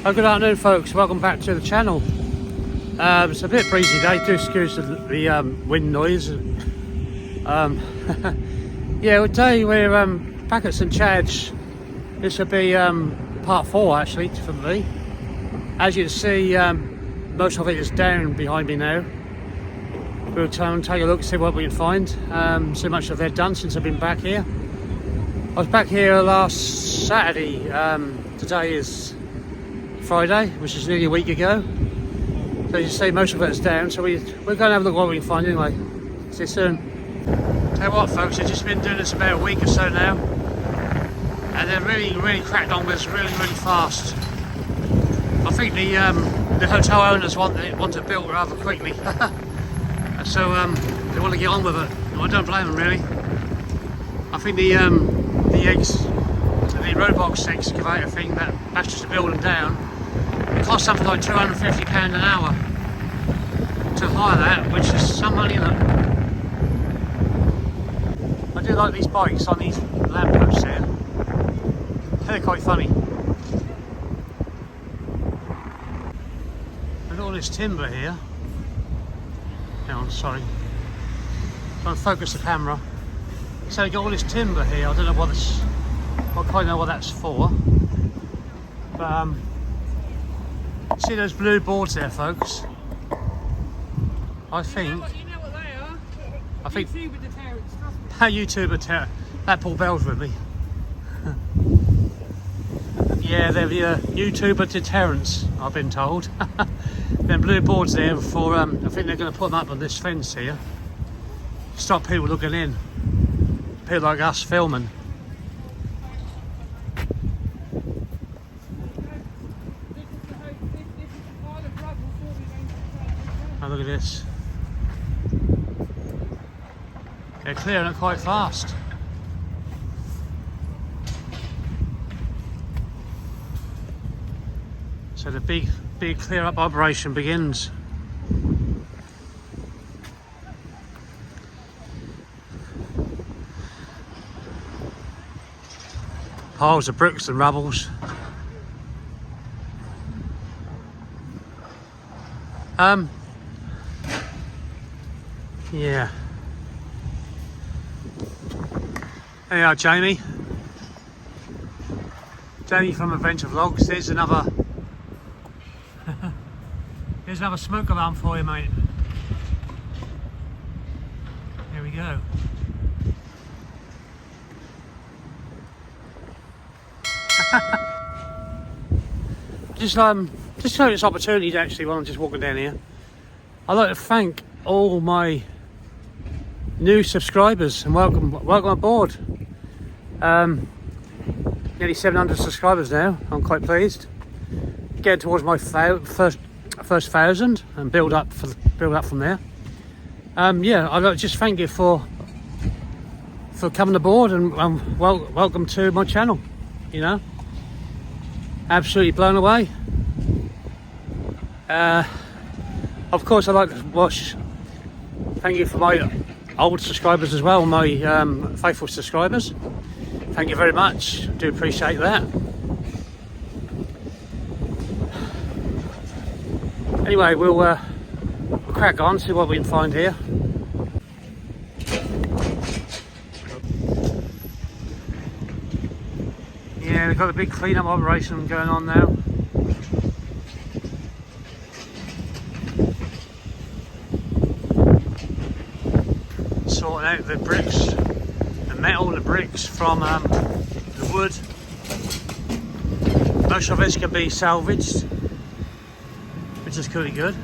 Oh, good afternoon, folks. Welcome back to the channel. It's a bit breezy day. Do excuse the wind noise. Yeah, today we're back at St Chad's. This will be part 4 actually for me. As you can see, most of it is down behind me now. We'll try and take a look, see what we can find. So much of they've done since I've been back here. I was back here last Saturday. Today is Friday, which is nearly a week ago. So you see most of it is down, so we're going to have a look what we can find anyway. See you soon. Tell you what, folks, I've just been doing this about a week or so now, and they're really cracked on with us really fast. I think the hotel owners want it built rather quickly. So they want to get on with it. I don't blame them really. I think the roadbox excavator thing that's just to build them down, it costs something like £250 an hour to hire that, which is some money. Look, I do like these bikes on these lampposts here. They're quite funny. Look at all this timber here. Hang on, sorry. Trying to focus the camera. So you got all this timber here. I don't know what this. I quite know what that's for. But see those blue boards there, folks? I think. You know what they are? I think. YouTuber deterrents. That YouTuber terror. That Paul Bell's with me. Yeah, they're the YouTuber deterrents, I've been told. Them blue boards there for. I think they're going to put them up on this fence here. Stop people looking in. People like us filming. Oh, look at this. They're clearing it quite fast. So the big clear up operation begins. Piles of bricks and rubbles. Yeah. There you are, Jamie. Jamie from Adventure Vlogs. There's another. Here's another smoke alarm for you, mate. Here we go. Just take this opportunity to actually, while I'm just walking down here, I'd like to thank all my new subscribers and welcome aboard. Nearly 700 subscribers now. I'm quite pleased. Getting towards my first 1,000 and build up from there. Yeah, I'd like to just thank you for coming aboard and welcome to my channel. You know, absolutely blown away. Of course, I'd like to thank you for my old subscribers as well, my faithful subscribers. Thank you very much. Do appreciate that. Anyway, we'll crack on, see what we can find here. Yeah, we've got a big clean-up operation going on now. Sorting out the bricks, the metal, the bricks from the wood. Most of it can be salvaged, which is pretty good.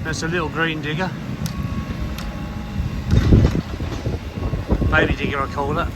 That's a little green digger. Baby digger, I call it.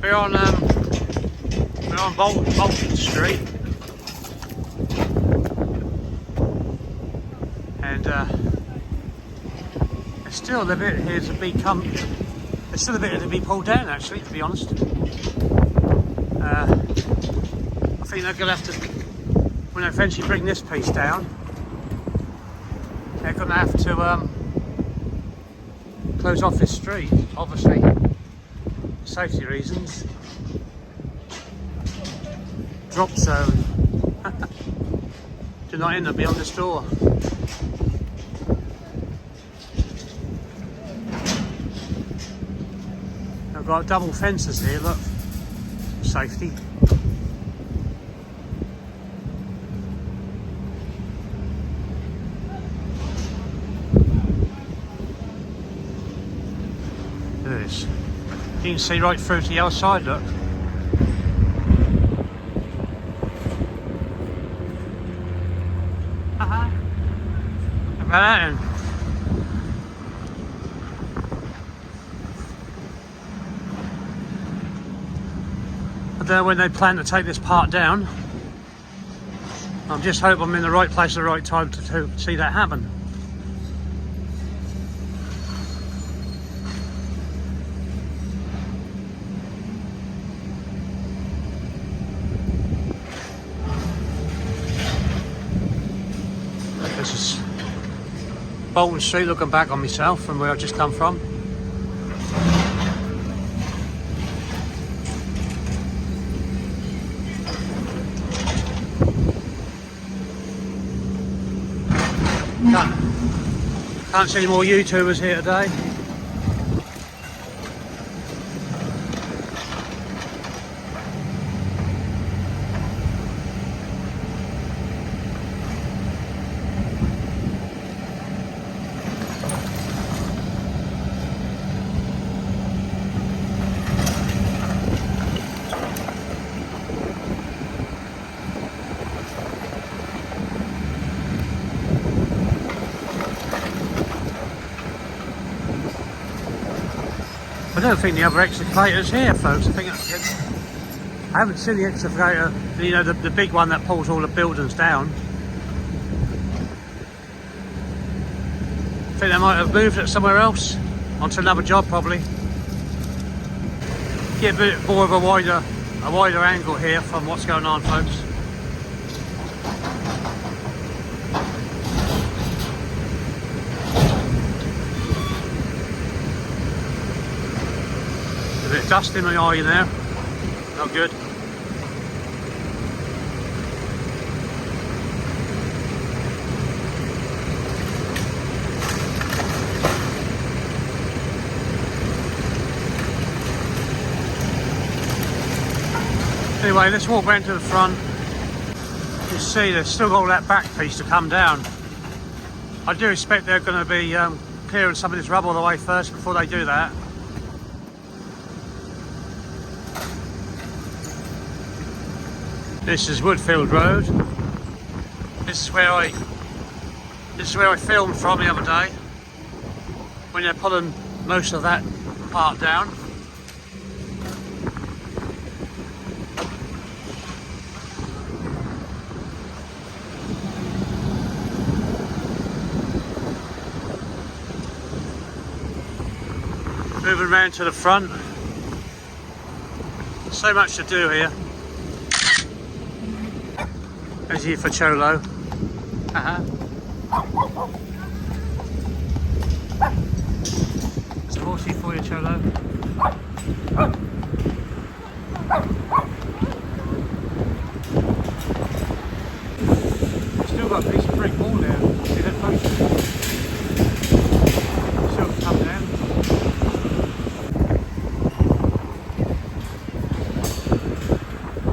We're on Bolton Street, and there's still a bit here to be There's still a bit to be pulled down, actually, to be honest. I think they're going to have to, when they eventually bring this piece down, they're going to have to close off this street, obviously, for safety reasons. Drop zone. Do not enter beyond this door. I've got double fences here, look. Safety. Look at this. You can see right through to the other side, look. How about that then? I don't know when they plan to take this part down. I'm just hoping I'm in the right place at the right time to see that happen. This is Bolton Street, looking back on myself from where I've just come from. Can't see any more YouTubers here today. I don't think the other excavator's here, folks. I haven't seen the excavator, you know, the big one that pulls all the buildings down. I think they might have moved it somewhere else, onto another job probably. Get a bit more of a wider angle here from what's going on, folks. A bit of dust in my eye now, not good. Anyway, let's walk round to the front. You see they've still got all that back piece to come down. I do expect they're going to be clearing some of this rubble away first before they do that. This is Woodfield Road. This is where I filmed from the other day when they're pulling most of that part down. Moving round to the front. So much to do here. As here for Cholo. There's a horsey for you, Cholo. Still got a piece of brick wall there. See that post? Still come down.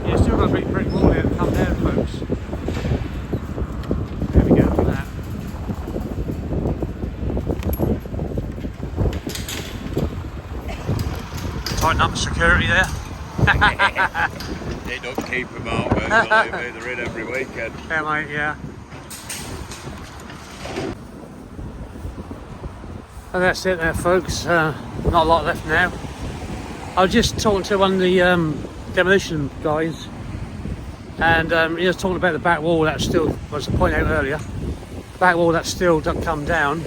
Yeah, still got a big brick wall there to come down, folks. Tighten up the security there. They don't keep them out, mate. They're in every weekend. Yeah, mate, yeah. And that's it there, folks. Not a lot left now. I was just talking to one of the demolition guys, and he was talking about the back wall that still was pointed out earlier. Back wall that still doesn't come down.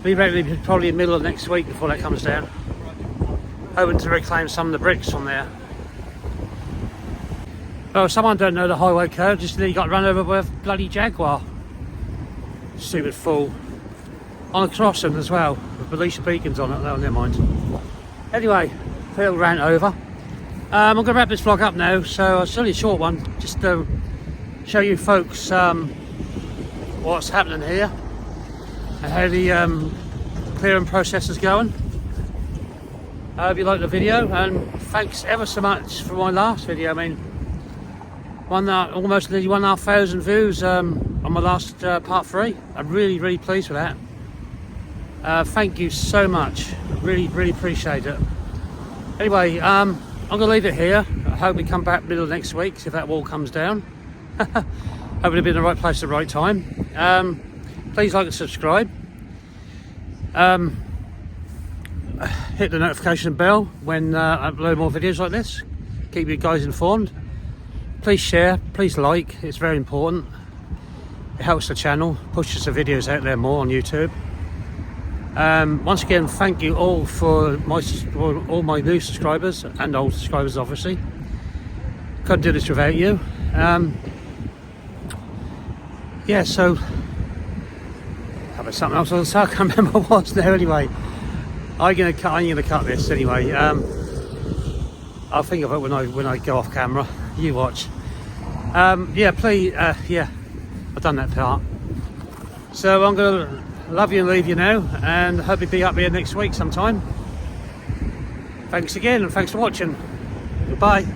We reckon probably in the middle of next week before that comes down. Hoping to reclaim some of the bricks from there. Oh, someone don't know the highway code, just nearly got run over by a bloody Jaguar. Stupid fool. On a crossing as well, with police beacons on it. Oh, never mind. Anyway, little rant over. I'm going to wrap this vlog up now, so it's only a short one, just to show you folks what's happening here and how the clearing process is going. I hope you liked the video, and thanks ever so much for my last video. I mean, almost nearly 1,500 views on my last part 3. I'm really pleased with that. Thank you so much. Really appreciate it. Anyway, I'm going to leave it here. I hope we come back middle of next week if that wall comes down. Hope it'll be in the right place at the right time. Please like and subscribe. Hit the notification bell when I upload more videos like this. Keep you guys informed. Please share, please like, it's very important. It helps the channel, pushes the videos out there more on YouTube. Once again, thank you all for all my new subscribers and old subscribers, obviously. Couldn't do this without you. Yeah, so having something else on the side, I can't remember what was there anyway. I'm gonna cut this anyway. I'll think of it when I go off camera. You watch. Yeah, please. Yeah, I've done that part. So I'm gonna love you and leave you now, and hope you'll be up here next week sometime. Thanks again, and thanks for watching. Goodbye.